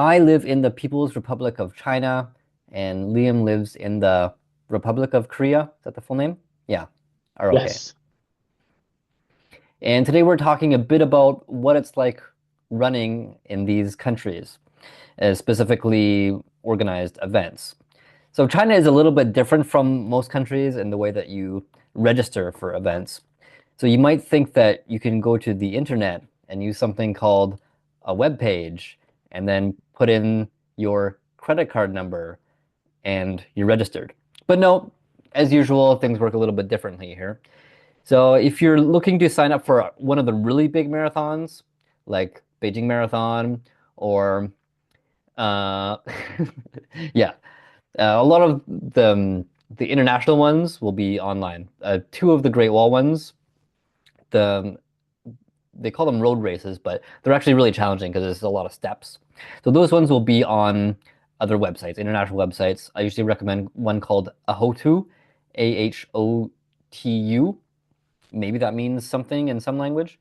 I live in the People's Republic of China, and Liam lives in the Republic of Korea. Is that the full name? Yeah. ROK. Yes. And today we're talking a bit about what it's like running in these countries, specifically organized events. So China is a little bit different from most countries in the way that you register for events. So you might think that you can go to the internet and use something called a web page and then put in your credit card number and you're registered. But no, as usual, things work a little bit differently here. So if you're looking to sign up for one of the really big marathons, like Beijing Marathon or uh, yeah, a lot of the international ones will be online. Two of the Great Wall ones, the they call them road races, but they're actually really challenging because there's a lot of steps. So those ones will be on other websites, international websites. I usually recommend one called Ahotu, Ahotu. Maybe that means something in some language,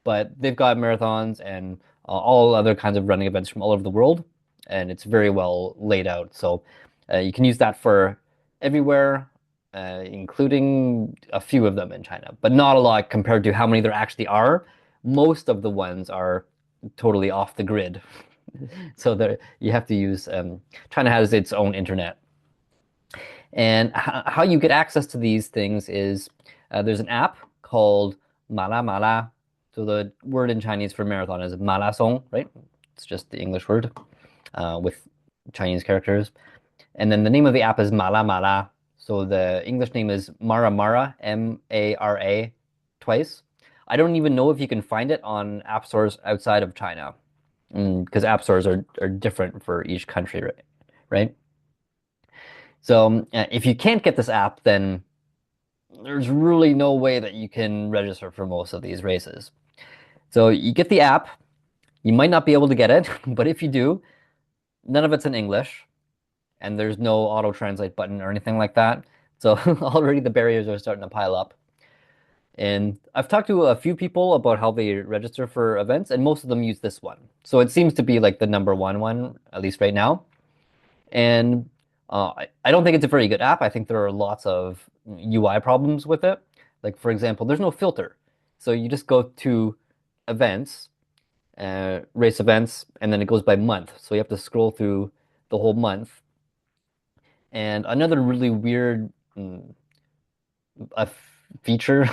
but they've got marathons and all other kinds of running events from all over the world, and it's very well laid out. So you can use that for everywhere, including a few of them in China, but not a lot compared to how many there actually are. Most of the ones are totally off the grid. So there you have to use China has its own internet. And how you get access to these things is there's an app called Mala Mala. So the word in Chinese for marathon is Malasong, right? It's just the English word with Chinese characters. And then the name of the app is Mala Mala. So the English name is Mara Mara, Mara, twice. I don't even know if you can find it on app stores outside of China, because app stores are different for each country, right? Right? So if you can't get this app, then there's really no way that you can register for most of these races. So you get the app, you might not be able to get it, but if you do, none of it's in English, and there's no auto translate button or anything like that. So already the barriers are starting to pile up. And I've talked to a few people about how they register for events, and most of them use this one. So it seems to be like the number one, at least right now. And I don't think it's a very good app. I think there are lots of UI problems with it. Like, for example, there's no filter. So you just go to events, race events, and then it goes by month. So you have to scroll through the whole month. And another really weird a feature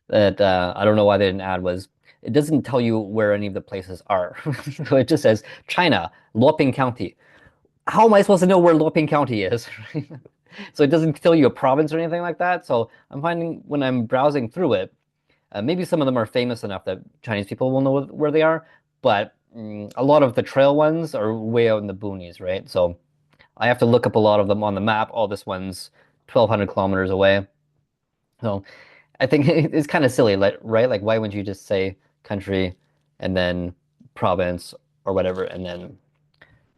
that I don't know why they didn't add was it doesn't tell you where any of the places are. So it just says China, Luoping County. How am I supposed to know where Luoping County is? So it doesn't tell you a province or anything like that. So I'm finding when I'm browsing through it, maybe some of them are famous enough that Chinese people will know where they are, but a lot of the trail ones are way out in the boonies, right? So I have to look up a lot of them on the map. Oh, this one's 1,200 kilometers away. So I think it's kind of silly, like, right? Like, why wouldn't you just say country and then province or whatever, and then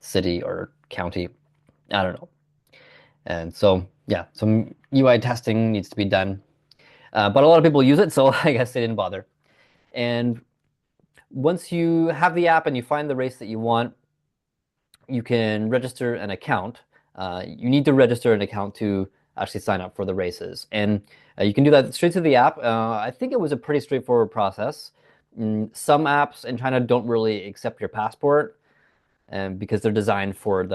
city or county? I don't know. And so, yeah, some UI testing needs to be done. But a lot of people use it, so I guess they didn't bother. And once you have the app and you find the race that you want, you can register an account. You need to register an account to actually sign up for the races. And you can do that straight through the app. I think it was a pretty straightforward process. Some apps in China don't really accept your passport because they're designed for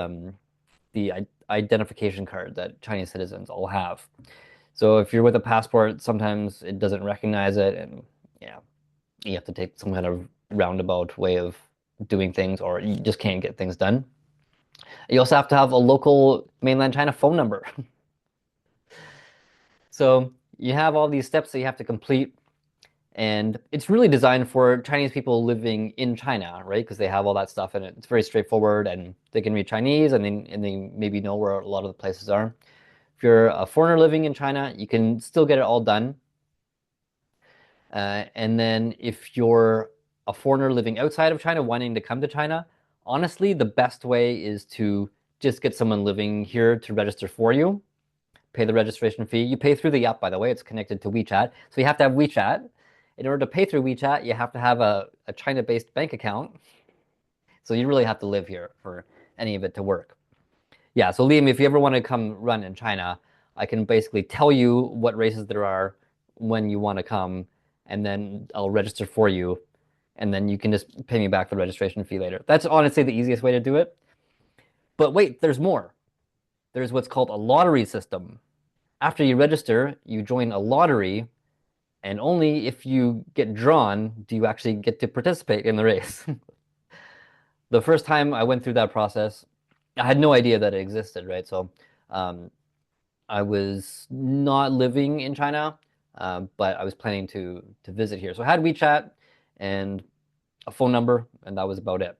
the identification card that Chinese citizens all have. So if you're with a passport, sometimes it doesn't recognize it, and yeah, you have to take some kind of roundabout way of doing things, or you just can't get things done. You also have to have a local mainland China phone number. So you have all these steps that you have to complete, and it's really designed for Chinese people living in China, right? Because they have all that stuff, and it's very straightforward, and they can read Chinese, and they maybe know where a lot of the places are. If you're a foreigner living in China, you can still get it all done. And then if you're a foreigner living outside of China, wanting to come to China, honestly, the best way is to just get someone living here to register for you, pay the registration fee. You pay through the app, by the way, it's connected to WeChat. So you have to have WeChat. In order to pay through WeChat, you have to have a China-based bank account. So you really have to live here for any of it to work. Yeah, so Liam, if you ever want to come run in China, I can basically tell you what races there are when you want to come, and then I'll register for you, and then you can just pay me back the registration fee later. That's honestly the easiest way to do it. But wait, there's more. There's what's called a lottery system. After you register, you join a lottery, and only if you get drawn do you actually get to participate in the race. The first time I went through that process, I had no idea that it existed, right? So um, I was not living in China, but I was planning to visit here. So I had WeChat and a phone number, and that was about it.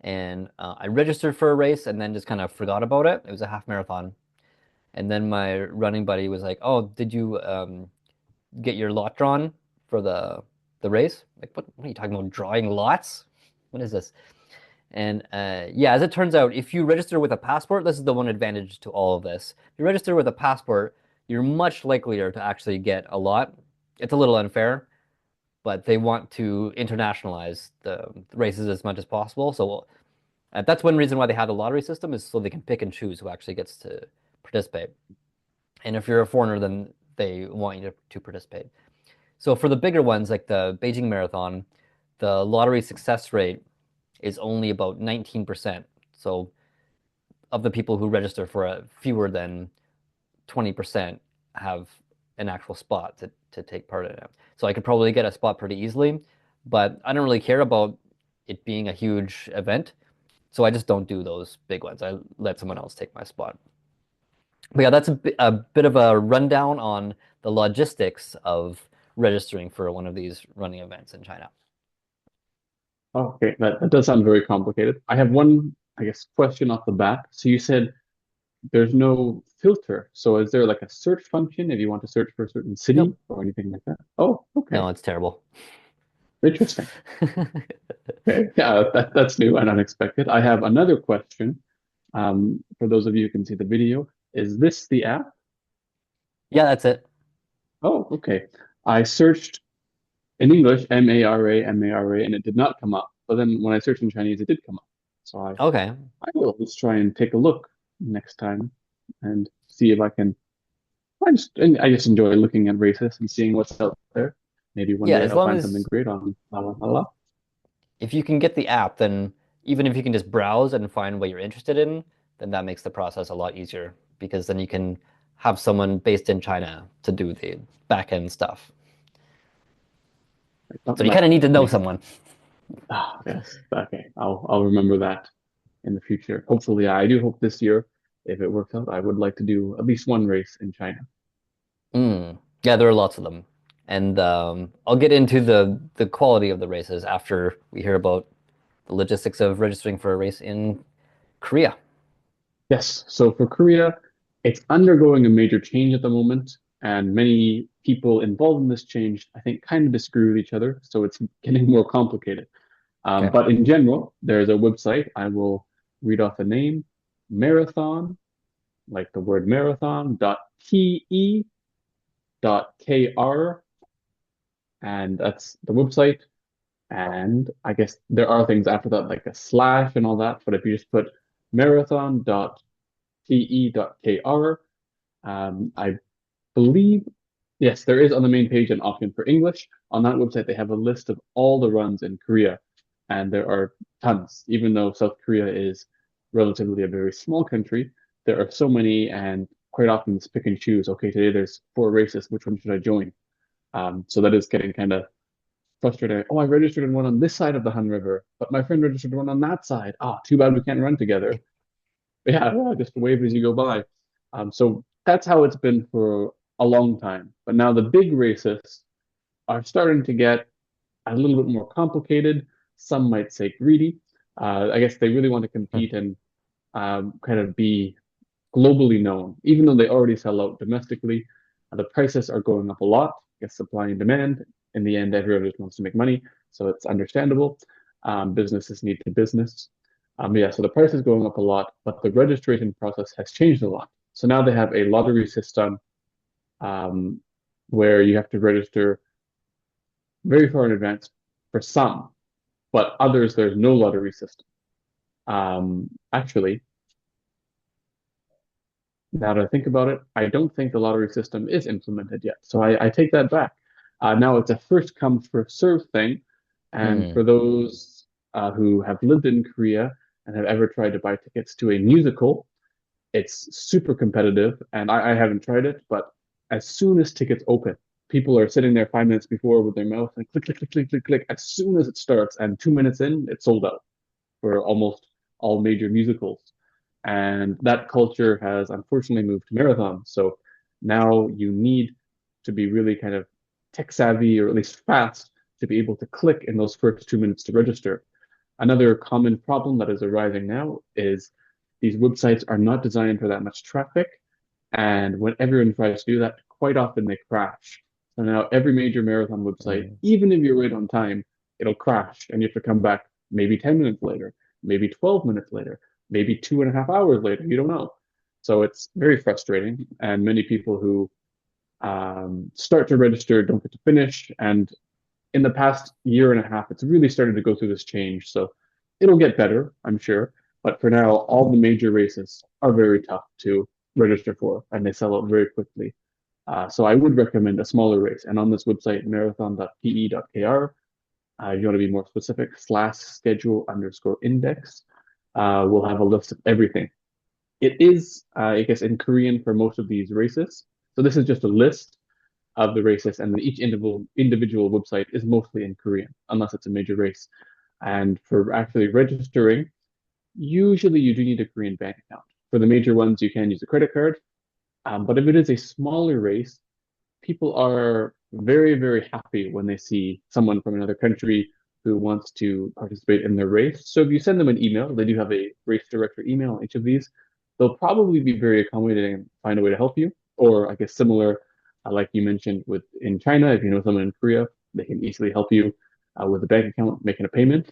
And I registered for a race and then just kind of forgot about it. It was a half marathon. And then my running buddy was like, "Oh, did you get your lot drawn for the race?" Like, what are you talking about? Drawing lots? What is this? And yeah, as it turns out, if you register with a passport, this is the one advantage to all of this. If you register with a passport, you're much likelier to actually get a lot. It's a little unfair, but they want to internationalize the races as much as possible. So that's one reason why they have the lottery system is so they can pick and choose who actually gets to participate. And if you're a foreigner, then they want you to participate. So for the bigger ones, like the Beijing Marathon, the lottery success rate is only about 19%. So of the people who register for a fewer than 20% have an actual spot to take part in it. So I could probably get a spot pretty easily, but I don't really care about it being a huge event. So I just don't do those big ones. I let someone else take my spot. But yeah, that's a bit of a rundown on the logistics of registering for one of these running events in China. Oh, okay, that does sound very complicated. I have one, I guess, question off the bat. So you said there's no filter. So is there like a search function if you want to search for a certain city Nope. or anything like that? Oh, okay. No, it's terrible. Interesting. Okay. Yeah, that's new and unexpected. I have another question. For those of you who can see the video, is this the app? Yeah, that's it. Oh, okay. I searched in English, Mara, Mara, and it did not come up. But then when I searched in Chinese, it did come up. So Okay. I will just try and take a look next time and see if I can. I just enjoy looking at races and seeing what's out there. Maybe one Yeah, day as I'll long find something as great on la la la. if you can get the app, then even if you can just browse and find what you're interested in, then that makes the process a lot easier because then you can have someone based in China to do the back end stuff. So you That kind of need to know makes someone. yes. Okay, I'll remember that in the future. Hopefully, I do hope this year, if it works out, I would like to do at least one race in China. Mm. Yeah, there are lots of them. And I'll get into the quality of the races after we hear about the logistics of registering for a race in Korea. Yes. So for Korea, it's undergoing a major change at the moment, and many people involved in this change, I think, kind of disagree with each other. So it's getting more complicated. Okay. But in general, there's a website. I will read off the name, Marathon, like the word marathon, .te.kr, and that's the website. And I guess there are things after that, like a slash and all that. But if you just put marathon.te.kr, I believe, yes, there is on the main page an option for English. On that website, they have a list of all the runs in Korea, and there are tons. Even though South Korea is relatively a very small country, there are so many, and quite often it's pick and choose. Okay, today there's 4 races. Which one should I join? So that is getting kind of frustrating. Oh, I registered in one on this side of the Han River, but my friend registered one on that side. Ah, too bad we can't run together. Yeah, just wave as you go by. So that's how it's been for a long time. But now the big races are starting to get a little bit more complicated. Some might say greedy. I guess they really want to compete and kind of be globally known, even though they already sell out domestically. The prices are going up a lot. I guess supply and demand. In the end, everyone just wants to make money, so it's understandable. Businesses need to business. Yeah, so the price is going up a lot, but the registration process has changed a lot. So now they have a lottery system um, where you have to register very far in advance for some. but others there's no lottery system. Actually, now that I think about it, I don't think the lottery system is implemented yet. So I take that back. Now it's a first come, first serve thing. And Hmm. for those who have lived in Korea and have ever tried to buy tickets to a musical, it's super competitive. And I haven't tried it, but as soon as tickets open, people are sitting there 5 minutes before with their mouse and click, click, click, click, click, click. As soon as it starts, and 2 minutes in, it's sold out for almost all major musicals. And that culture has unfortunately moved to marathons. So now you need to be really kind of tech savvy or at least fast to be able to click in those first 2 minutes to register. Another common problem that is arising now is these websites are not designed for that much traffic. And when everyone tries to do that, quite often they crash. So now every major marathon website, Hmm. even if you're right on time, it'll crash and you have to come back maybe 10 minutes later, maybe 12 minutes later, maybe 2.5 hours later. You don't know. So it's very frustrating. And many people who start to register don't get to finish. And in the past year and a half, it's really started to go through this change. So it'll get better, I'm sure. But for now, all the major races are very tough to register for, and they sell out very quickly. So I would recommend a smaller race. And on this website, marathon.pe.kr, if you want to be more specific, /schedule_index, we'll have a list of everything. It is, I guess, in Korean for most of these races. So this is just a list of the races, and each individual website is mostly in Korean, unless it's a major race. And for actually registering, usually you do need a Korean bank account. For the major ones, you can use a credit card. But if it is a smaller race, people are very, very happy when they see someone from another country who wants to participate in their race. So if you send them an email, they do have a race director email on each of these. They'll probably be very accommodating and find a way to help you. Or I guess similar, like you mentioned with in China, if you know someone in Korea, they can easily help you with a bank account, making a payment.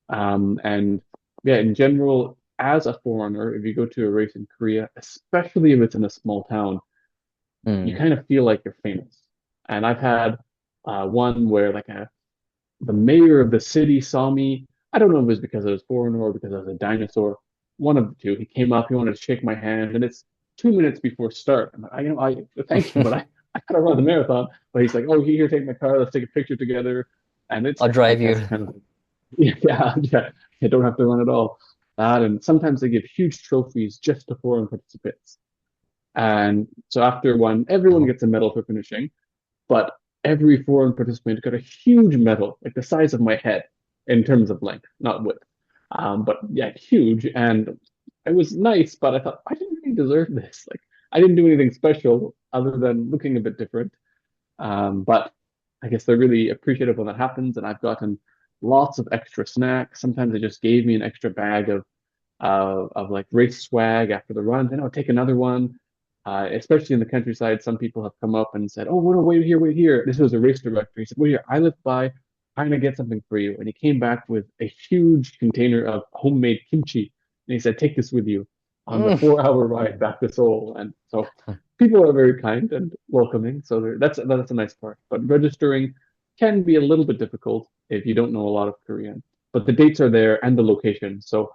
And yeah, in general, as a foreigner, if you go to a race in Korea, especially if it's in a small town, you Hmm. kind of feel like you're famous. And I've had one where the mayor of the city saw me. I don't know if it was because I was foreign or because I was a dinosaur. One of the two. He came up, he wanted to shake my hand, and it's 2 minutes before start. I'm like, I thank you, but I gotta run the marathon. But he's like, oh, here, take my car, let's take a picture together. And it's I'll I drive guess you. kind of yeah, you don't have to run at all. And sometimes they give huge trophies just to foreign participants. And so after one, everyone Oh. gets a medal for finishing, but every foreign participant got a huge medal, like the size of my head in terms of length, not width. But yeah, huge. And it was nice, but I thought I didn't really deserve this. Like I didn't do anything special other than looking a bit different. But I guess they're really appreciative when that happens, and I've gotten lots of extra snacks. Sometimes they just gave me an extra bag of like race swag after the run. Then I'll take another one. Especially in the countryside, some people have come up and said, "Oh, no, wait here, wait here." This was a race director. He said, "Wait here, I live by. I'm gonna get something for you." And he came back with a huge container of homemade kimchi, and he said, "Take this with you on the Mm. 4 hour ride back to Seoul." And so people are very kind and welcoming. So that's a nice part. But registering can be a little bit difficult if you don't know a lot of Korean. But the dates are there and the location. So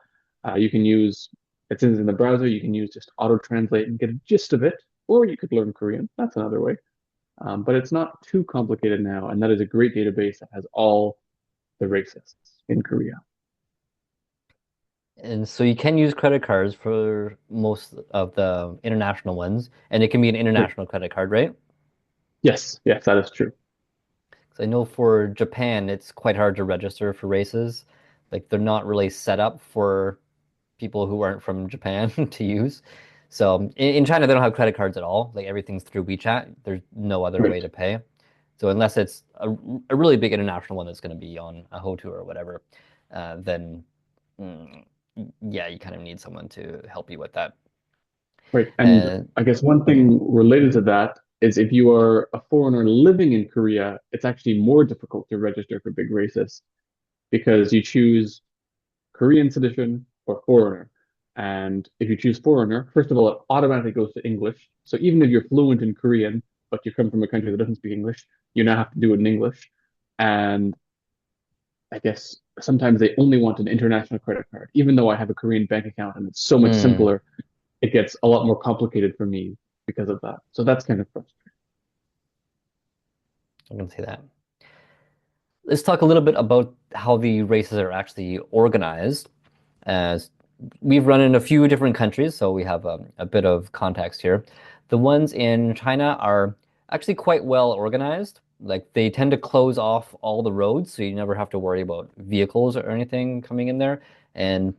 you can use, it's in the browser, you can use just auto translate and get a gist of it, or you could learn Korean. That's another way. But it's not too complicated now, and that is a great database that has all the races in Korea. And so you can use credit cards for most of the international ones, and it can be an Great. international credit card, right? Yes, yes, that is true. 'Cause I know for Japan, it's quite hard to register for races. Like they're not really set up for people who aren't from Japan to use. So in China, they don't have credit cards at all. Like everything's through WeChat. There's no other way Right. to pay. So unless it's a really big international one that's going to be on a Hotu or whatever, then mm, yeah, you kind of need someone to help you with that. Right. And And I guess one thing related to that is if you are a foreigner living in Korea, it's actually more difficult to register for big races because you choose Korean citizen or foreigner. And if you choose foreigner, first of all, it automatically goes to English. So even if you're fluent in Korean, but you come from a country that doesn't speak English, you now have to do it in English. And I guess sometimes they only want an international credit card, even though I have a Korean bank account and it's so much Mm, simpler. It gets a lot more complicated for me because of that. So that's kind of frustrating. I can see that. Let's talk a little bit about how the races are actually organized. As we've run in a few different countries, so we have a bit of context here. The ones in China are actually quite well organized. Like they tend to close off all the roads, so you never have to worry about vehicles or anything coming in there. And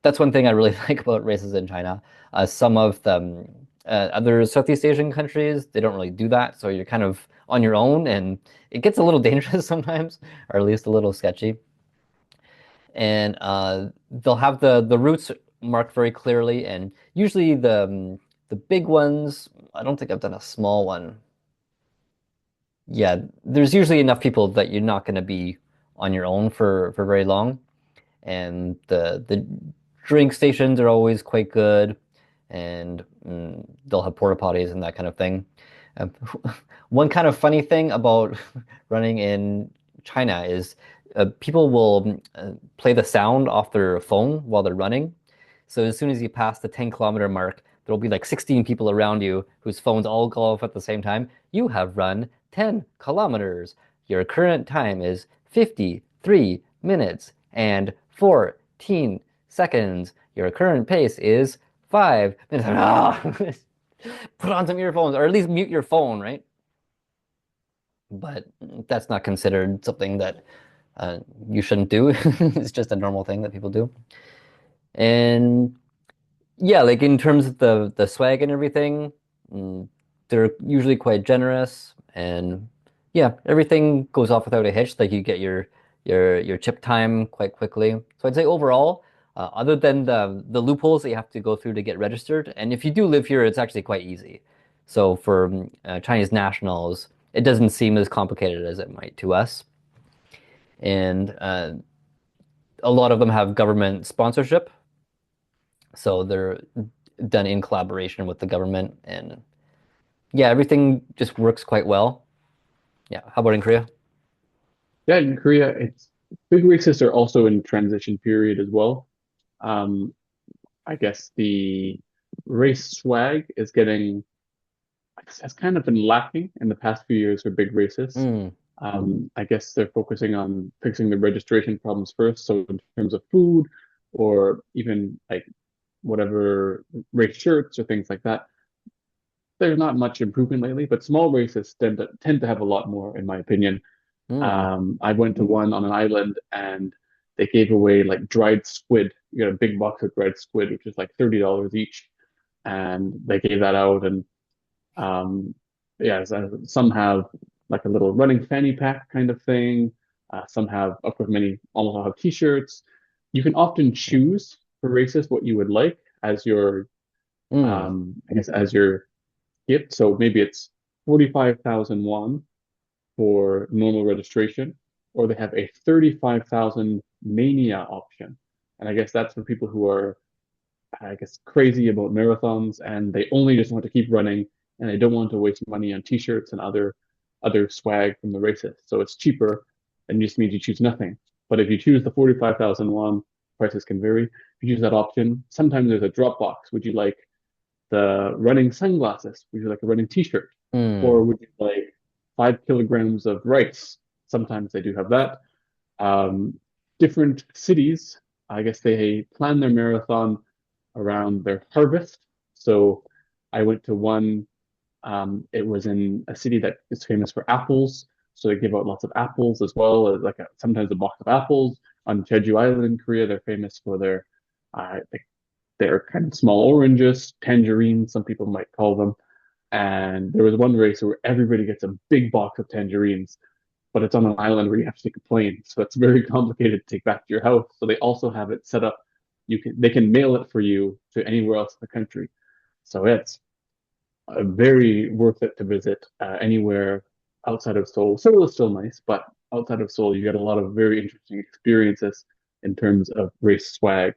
that's one thing I really like about races in China. Some of the other Southeast Asian countries, they don't really do that, so you're kind of on your own, and it gets a little dangerous sometimes, or at least a little sketchy. And they'll have the routes marked very clearly, and usually the big ones. I don't think I've done a small one. Yeah, there's usually enough people that you're not going to be on your own for very long, and the drink stations are always quite good, and they'll have porta potties and that kind of thing. Um, one kind of funny thing about running in China is people will play the sound off their phone while they're running. So as soon as you pass the 10-kilometer mark, there'll be like 16 people around you whose phones all go off at the same time. You have run 10 kilometers. Your current time is 53 minutes and 14 seconds. Your current pace is 5 minutes. Put on some earphones or at least mute your phone, right? But that's not considered something that you shouldn't do. It's just a normal thing that people do. And yeah, like in terms of the swag and everything, mm, they're usually quite generous, and yeah, everything goes off without a hitch. Like you get your chip time quite quickly. So I'd say overall, other than the loopholes that you have to go through to get registered, and if you do live here, it's actually quite easy. So for Chinese nationals, it doesn't seem as complicated as it might to us, and a lot of them have government sponsorship, so they're done in collaboration with the government, and yeah, everything just works quite well. Yeah, how about in Korea? Yeah, in Korea, it's big races are also in transition period as well. Um, I guess the race swag is getting has kind of been lacking in the past few years for big races. Mm, I guess they're focusing on fixing the registration problems first. So in terms of food or even like whatever race shirts or things like that, there's not much improvement lately. But small races tend to have a lot more, in my opinion. mm, I went to one on an island and they gave away like dried squid. You got a big box of dried squid, which is like $30 each, and they gave that out. And um, yeah, some have like a little running fanny pack kind of thing. Some have, of course, many almost all have t-shirts. You can often choose for races what you would like as your, mm, I guess, as your gift. So maybe it's 45,000 won for normal registration, or they have a 35,000 mania option. And I guess that's for people who are, I guess, crazy about marathons and they only just want to keep running and they don't want to waste money on t-shirts and other swag from the races. So it's cheaper and just means you choose nothing. But if you choose the 45,000 won, prices can vary. If you choose that option, sometimes there's a drop box. Would you like the running sunglasses? Would you like a running t-shirt? Or mm, would you like 5 kilograms of rice? Sometimes they do have that. Um, Different cities, I guess they plan their marathon around their harvest. So I went to one, it was in a city that is famous for apples. So they give out lots of apples as well as like sometimes a box of apples. On Jeju Island in Korea, they're famous for like their kind of small oranges, tangerines, some people might call them. And there was one race where everybody gets a big box of tangerines, but it's on an island where you have to take a plane. So it's very complicated to take back to your house. So they also have it set up. They can mail it for you to anywhere else in the country. So it's very worth it to visit anywhere outside of Seoul. Seoul is still nice, but outside of Seoul, you get a lot of very interesting experiences in terms of race swag.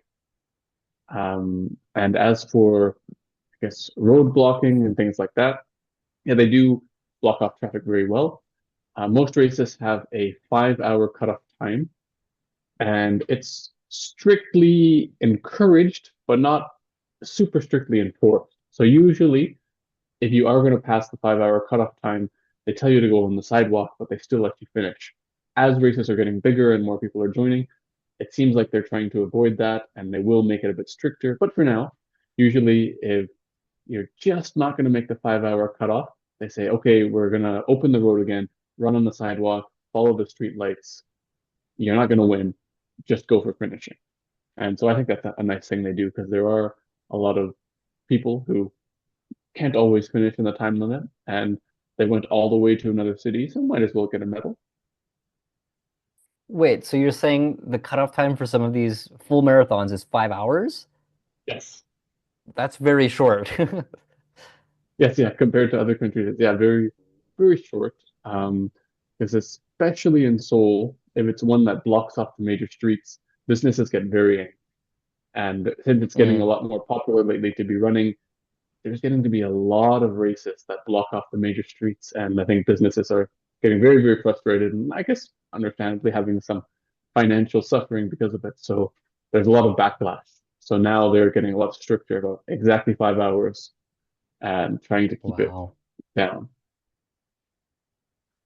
And as for, I guess, road blocking and things like that, yeah, they do block off traffic very well. Most races have a 5 hour cutoff time, and it's strictly encouraged, but not super strictly enforced. So usually, if you are going to pass the 5 hour cutoff time, they tell you to go on the sidewalk, but they still let you finish. As races are getting bigger and more people are joining, it seems like they're trying to avoid that and they will make it a bit stricter. But for now, usually if you're just not going to make the 5 hour cutoff, they say, okay, we're going to open the road again, run on the sidewalk, follow the street lights. You're not going to win. Just go for finishing. And so I think that's a nice thing they do because there are a lot of people who can't always finish in the time limit and they went all the way to another city, so might as well get a medal. Wait, so you're saying the cutoff time for some of these full marathons is 5 hours? Yes. That's very short. Yes, yeah, compared to other countries, yeah, very, very short. Because especially in Seoul, if it's one that blocks off the major streets, businesses get very angry. And since it's getting a Mm, lot more popular lately to be running, there's getting to be a lot of races that block off the major streets. And I think businesses are getting very, very frustrated and I guess understandably having some financial suffering because of it. So there's a lot of backlash. So now they're getting a lot stricter about exactly 5 hours and trying to keep it wow. down.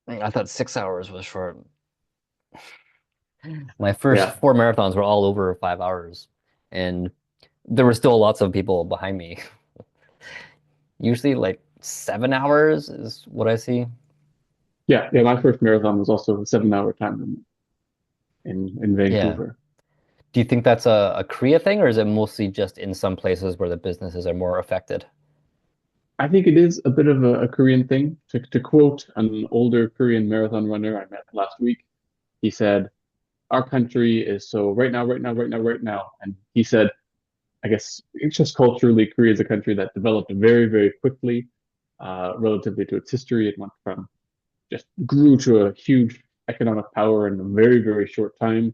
I thought 6 hours was short. My first Yeah. four marathons were all over 5 hours, and there were still lots of people behind me. Usually, like 7 hours is what I see. Yeah. Yeah. My first marathon was also a 7 hour time limit in Yeah. Vancouver. Do you think that's a Korea thing, or is it mostly just in some places where the businesses are more affected? I think it is a bit of a Korean thing. To quote an older Korean marathon runner I met last week, he said, our country is so right now, right now, right now, right now. And he said, I guess it's just culturally, Korea is a country that developed very, very quickly, relatively to its history. It went from just grew to a huge economic power in a very, very short time.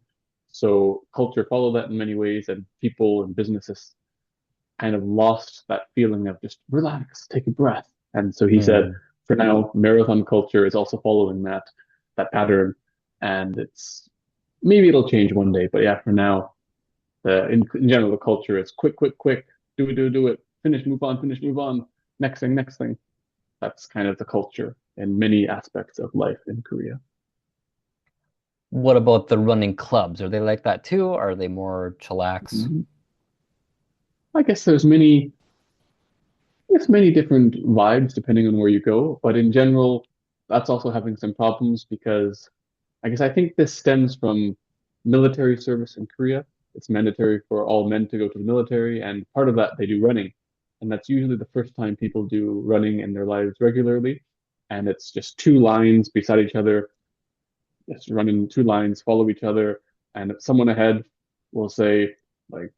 So culture followed that in many ways, and people and businesses kind of lost that feeling of just relax, take a breath. And so he said, Mm, for now, marathon culture is also following that pattern, and it's maybe it'll change one day, but yeah, for now, in general, the culture is quick, quick, quick, do it, finish, move on, next thing. That's kind of the culture in many aspects of life in Korea. what about the running clubs? Are they like that too? Or are they more chillax? Mhm. I guess there's many, it's many different vibes depending on where you go, but in general, that's also having some problems because I guess I think this stems from military service in Korea. It's mandatory for all men to go to the military, and part of that they do running. And that's usually the first time people do running in their lives regularly. And it's just two lines beside each other, just run in two lines, follow each other, and someone ahead will say, like,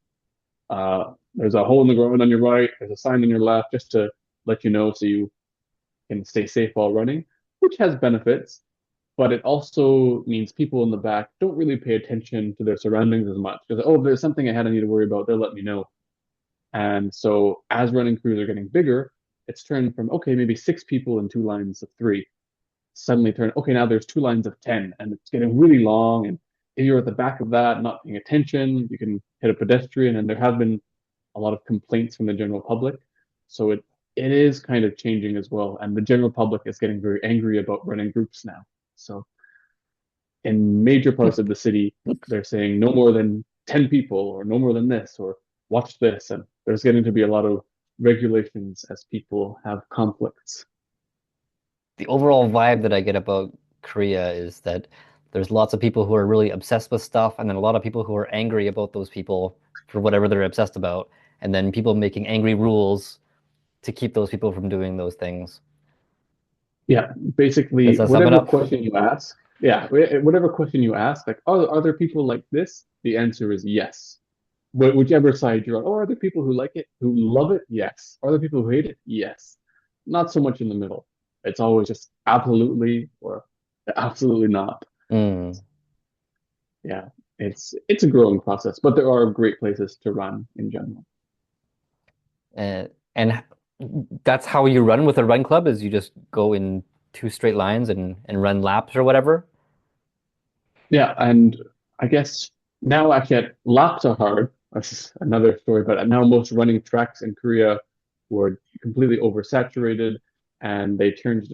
there's a hole in the ground on your right, there's a sign on your left, just to let you know so you can stay safe while running, which has benefits, but it also means people in the back don't really pay attention to their surroundings as much. Because, oh, if there's something ahead I need to worry about, they'll let me know. And so as running crews are getting bigger, it's turned from, okay, maybe six people in two lines of three, suddenly turn, okay, now there's two lines of 10, and it's getting really long. And if you're at the back of that, not paying attention, you can hit a pedestrian. And there have been a lot of complaints from the general public. So it is kind of changing as well. And the general public is getting very angry about running groups now. So in major parts of the city, they're saying no more than 10 people or no more than this or watch this. And there's getting to be a lot of regulations as people have conflicts. The overall vibe that I get about Korea is that there's lots of people who are really obsessed with stuff, and then a lot of people who are angry about those people for whatever they're obsessed about, and then people making angry rules to keep those people from doing those things. Yeah, Does basically, that sum it whatever up? question you ask, yeah, whatever question you ask, like, oh, are there people like this? The answer is yes. Whichever side you're on. Oh, are there people who like it, who love it? Yes. Are there people who hate it? Yes. Not so much in the middle. It's always just absolutely or absolutely not. Mm. Yeah, it's a growing process, but there are great places to run in general. And that's how you run with a run club, is you just go in two straight lines and run laps or whatever. Yeah, and I guess now actually laps are hard. This is another story, but now most running tracks in Korea were completely oversaturated, and they changed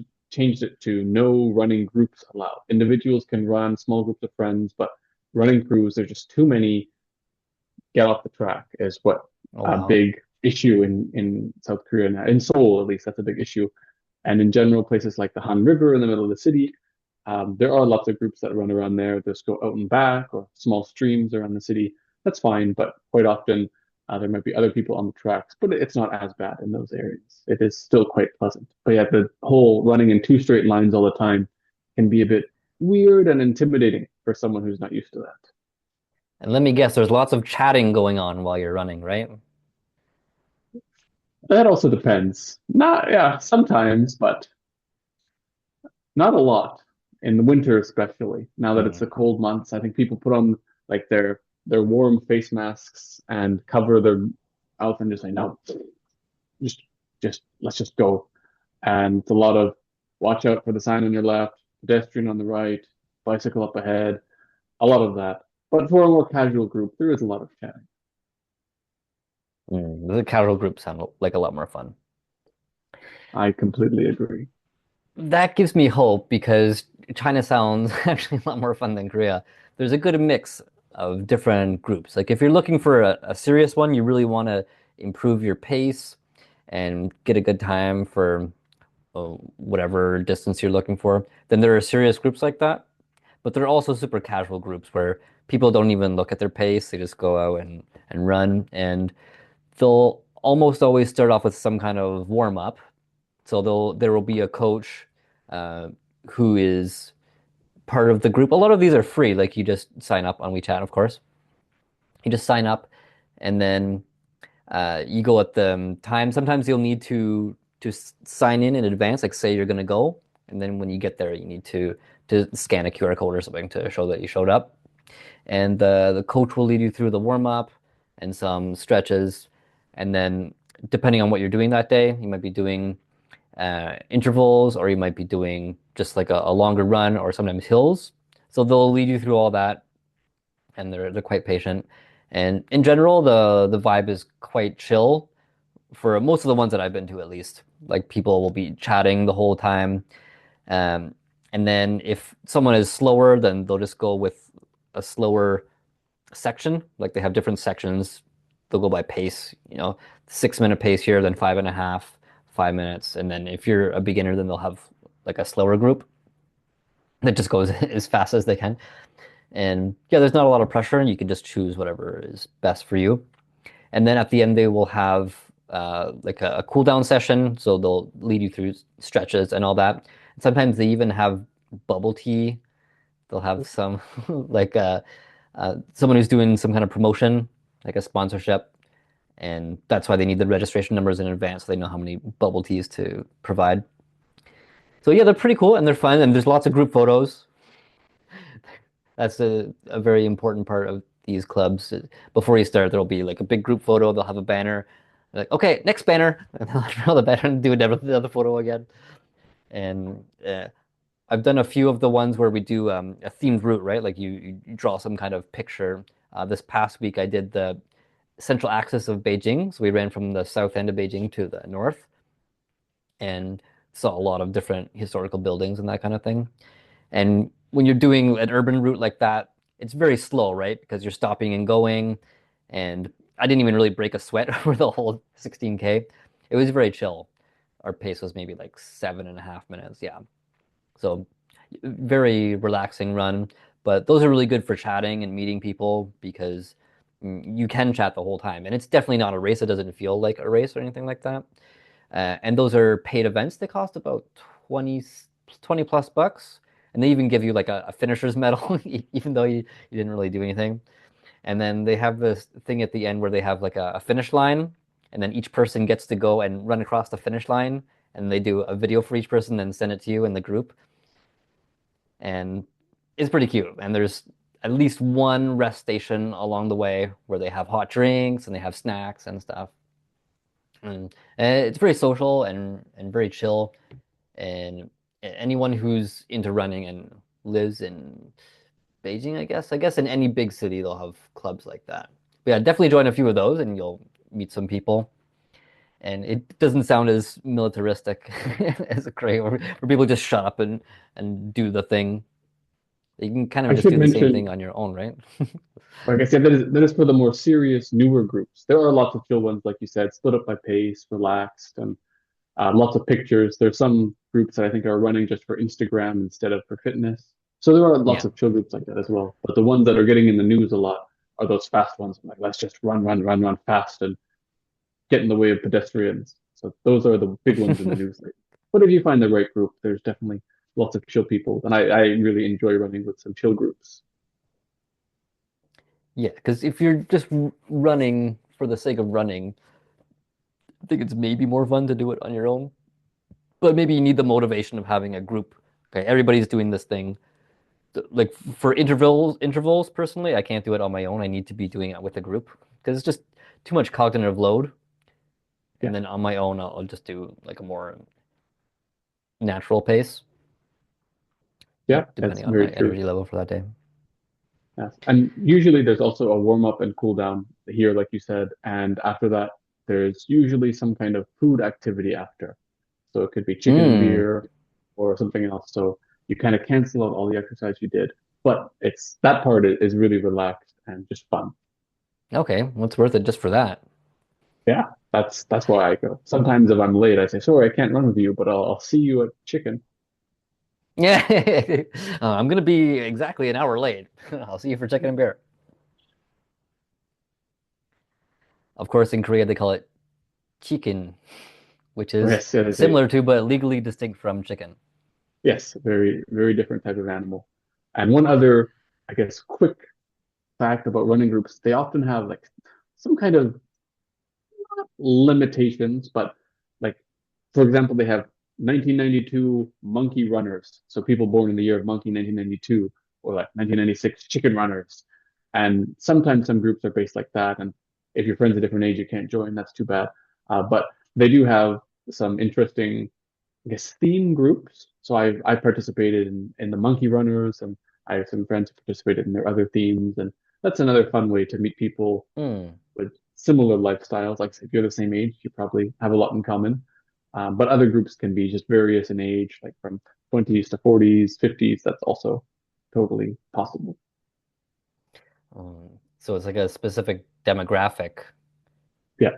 it to no running groups allowed. Individuals can run, small groups of friends, but running crews, there's just too many get off the track is what Oh a wow. big issue in South Korea now. In Seoul, at least, that's a big issue. And in general, places like the Han River in the middle of the city, there are lots of groups that run around there. Just go out and back or small streams around the city. That's fine, but quite often there might be other people on the tracks, but it's not as bad in those areas. It is still quite pleasant. But yeah, the whole running in two straight lines all the time can be a bit weird and intimidating for someone who's not used to that. And let me guess, there's lots of chatting going on while you're running, right? That also depends. Not, yeah, sometimes, but not a lot in the winter, especially now that it's Hmm. the cold months. I think people put on like their warm face masks and cover their mouth and just say no, just just let's just go. And it's a lot of watch out for the sign on your left, pedestrian on the right, bicycle up ahead, a lot of that. But for a more casual group, there is a lot of chatting. The casual groups sound like a lot more fun. I completely agree. That gives me hope because China sounds actually a lot more fun than Korea. There's a good mix of different groups. Like if you're looking for a serious one, you really want to improve your pace and get a good time for whatever distance you're looking for, then there are serious groups like that. But there are also super casual groups where people don't even look at their pace. They just go out and run. And they'll almost always start off with some kind of warm up. So there will be a coach uh, who is part of the group. A lot of these are free, like you just sign up on WeChat, of course. You just sign up, and then you go at the time. Sometimes you'll need to sign in advance, like say you're gonna go, and then when you get there, you need to scan a QR code or something to show that you showed up. And the coach will lead you through the warm up and some stretches, and then depending on what you're doing that day, you might be doing intervals, or you might be doing just like a longer run, or sometimes hills. So they'll lead you through all that, and they're quite patient. And in general, the vibe is quite chill for most of the ones that I've been to, at least. Like people will be chatting the whole time. Um, and then if someone is slower, then they'll just go with a slower section. Like they have different sections. They'll go by pace, 6 minute pace here, then 5.5, 5 minutes. And then if you're a beginner, then they'll have like a slower group that just goes as fast as they can. And yeah, there's not a lot of pressure, and you can just choose whatever is best for you. And then at the end, they will have like a cool down session. So they'll lead you through stretches and all that. And sometimes they even have bubble tea. They'll have some like someone who's doing some kind of promotion, like a sponsorship. And that's why they need the registration numbers in advance so they know how many bubble teas to provide. So yeah, they're pretty cool and they're fun. And there's lots of group photos. That's a very important part of these clubs. Before you start, there'll be like a big group photo. They'll have a banner. They're like, okay, next banner. And they'll draw the banner and do the other photo again. And I've done a few of the ones where we do a themed route, right? Like you draw some kind of picture. This past week, I did the central axis of Beijing. So we ran from the south end of Beijing to the north and saw a lot of different historical buildings and that kind of thing. And when you're doing an urban route like that, it's very slow, right? Because you're stopping and going. And I didn't even really break a sweat over the whole 16K. It was very chill. Our pace was maybe like 7.5 minutes. Yeah. So very relaxing run. But those are really good for chatting and meeting people because you can chat the whole time. And it's definitely not a race. It doesn't feel like a race or anything like that. And those are paid events. They cost about 20, 20 plus bucks. And they even give you like a finisher's medal, even though you didn't really do anything. And then they have this thing at the end where they have like a finish line. And then each person gets to go and run across the finish line. And they do a video for each person and send it to you in the group. And it's pretty cute. And there's at least one rest station along the way where they have hot drinks and they have snacks and stuff. And it's very social and very chill. And anyone who's into running and lives in Beijing, I guess. I guess in any big city they'll have clubs like that. But yeah, definitely join a few of those and you'll meet some people. And it doesn't sound as militaristic as a Cray, where people just shut up and do the thing. You can kind of I just should do the same mention, thing on your own, right? like I said, that is for the more serious, newer groups. There are lots of chill ones, like you said, split up by pace, relaxed, and lots of pictures. There's some groups that I think are running just for Instagram instead of for fitness. So there are lots Yeah. of chill groups like that as well. But the ones that are getting in the news a lot are those fast ones. Like, let's just run, run, run, run fast and get in the way of pedestrians. So those are the big ones in the news lately. But if you find the right group, there's definitely lots of chill people. And I really enjoy running with some chill groups. Yeah, because if you're just running for the sake of running, I think it's maybe more fun to do it on your own. But maybe you need the motivation of having a group. Okay, everybody's doing this thing. Like for intervals personally, I can't do it on my own. I need to be doing it with a group because it's just too much cognitive load. Yeah, And then on my own, I'll just do like a more natural pace, yeah, that's depending on very my true. energy level for that day. Yes. And usually there's also a warm up and cool down here, like you said. And after that, there's usually some kind of food activity after. So it could be chicken and Mm, beer or something else. So you kind of cancel out all the exercise you did. But it's that part is really relaxed and just fun. okay, what's worth it just for that? Yeah, that's why I go. Sometimes if I'm late, I say, sorry, I can't run with you, but I'll see you at chicken. Yeah, I'm gonna be exactly an hour late. I'll see you for chicken and beer. Of course, in Korea they call it chicken, which is Yes, yes, similar to but legally distinct from chicken. yes, very, very different type of animal. And one other, I guess, quick fact about running groups, they often have like some kind of limitations, but like, for example, they have 1992 monkey runners. So people born in the year of monkey 1992 or like 1996 chicken runners. And sometimes some groups are based like that. And if your friend's a different age, you can't join. That's too bad. But they do have some interesting, I guess, theme groups. So I participated in the monkey runners and I have some friends who participated in their other themes. And that's another fun way to meet people Hmm. with similar lifestyles. Like if you're the same age, you probably have a lot in common. But other groups can be just various in age, like from 20s to 40s, 50s. That's also totally possible. So it's like a specific demographic. Yeah.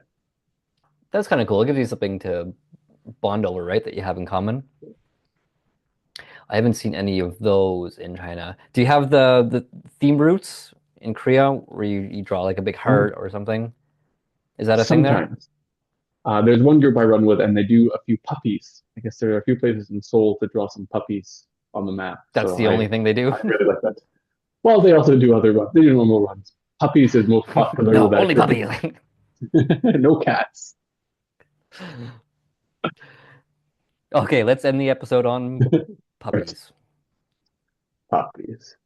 That's kind of cool. It gives you something to bond over, right? That you have in common. I haven't seen any of those in China. Do you have the theme routes in Korea where you draw like a big Um, heart or something? Is that a thing there? Sometimes. There's one group I run with, and they do a few puppies. I guess there are a few places in Seoul to draw some puppies on the map. That's So the only thing they do? I really like that. Well, they also do other runs. They do normal runs. Puppies is most popular with No, that only group. puppies. No cats. Okay, let's end the episode on Right. puppies. Puppies.